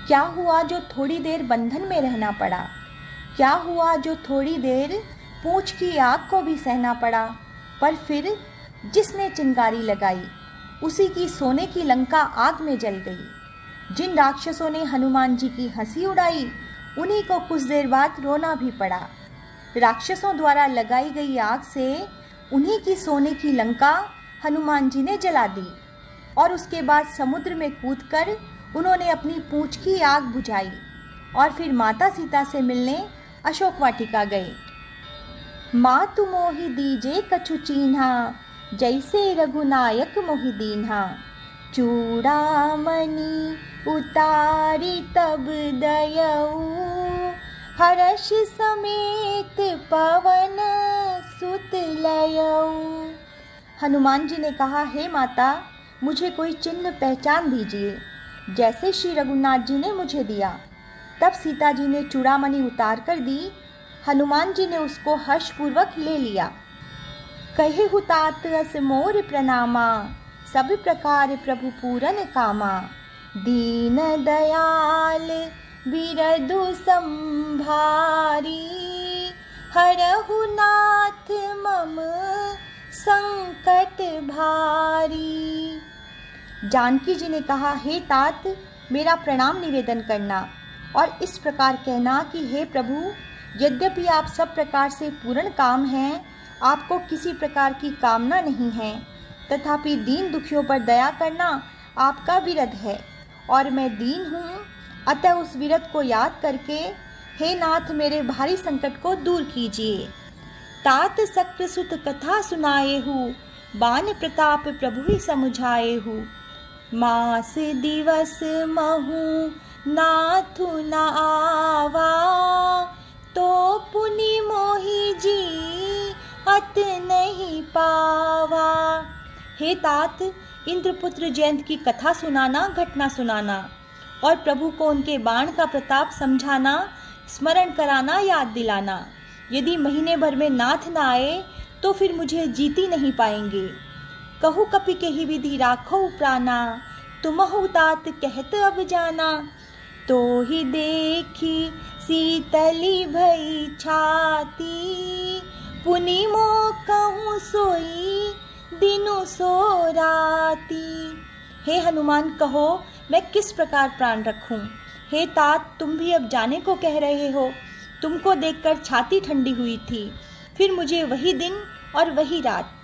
क्या हुआ जो थोड़ी देर बंधन में रहना पड़ा? क्या हुआ जो थोड़ी देर पूंछ की आग को भी सहना पड़ा? पर फिर जिसने चिंगारी लगाई उसी की सोने की लंका आग में जल गई। जिन राक्षसों ने हनुमान जी की हंसी उड़ाई उन्हीं को कुछ देर बाद रोना भी पड़ा। राक्षसों द्वारा लगाई गई आग से उन्हीं की सोने की लंका हनुमान जी ने जला दी और उसके बाद समुद्र में कूदकर उन्होंने अपनी पूंछ की आग बुझाई और फिर माता सीता से मिलने अशोक वाटिका गए। मातु मोहि दीजे कछु चीन्हा, जैसे रघुनायक मोहि दीन्हा। चूड़ामणि उतारी तब दयऊ, हर्ष समेत पवन सुत लयऊ। हनुमान जी ने कहा, हे माता, मुझे कोई चिन्ह पहचान दीजिए जैसे श्री रघुनाथ जी ने मुझे दिया। तब सीता जी ने चूड़ामणि उतार कर दी। हनुमान जी ने उसको हर्षपूर्वक ले लिया। कहे हुतात अस मोर प्रणामा, सब प्रकार प्रभु पूरन कामा। दीन दयाल बिरधु संभारी, हरहु नाथ मम संकट भारी। जानकी जी ने कहा, हे तात, मेरा प्रणाम निवेदन करना और इस प्रकार कहना कि हे प्रभु, यद्यपि आप सब प्रकार से पूर्ण काम हैं, आपको किसी प्रकार की कामना नहीं है, तथापि दीन दुखियों पर दया करना आपका विरध है और मैं दीन हूँ। अतः उस विरध को याद करके हे नाथ, मेरे भारी संकट को दूर कीजिए। तात सक्र सुत कथा सुनाए हूँ, बान प्रताप प्रभु ही समुझाए हूँ। मास दिवस महु नाथु न आवा, तो पुनि मोहि जी अत नहीं पावा। हे तात, इंद्रपुत्र जयंत की कथा सुनाना, घटना सुनाना और प्रभु को उनके बाण का प्रताप समझाना, स्मरण कराना, याद दिलाना। यदि महीने भर में नाथ न आए तो फिर मुझे जीती नहीं पाएंगे। कहु कपि केहि विधि राखो प्राणा, तुमहु तात कहत अब जाना। तो ही देखी सीतली भई छाती, पुनि मोह कहूँ सोई दिनु सो राती। हे हनुमान, कहो मैं किस प्रकार प्राण रखूं? हे तात, तुम भी अब जाने को कह रहे हो। तुमको देखकर छाती ठंडी हुई थी, फिर मुझे वही दिन और वही रात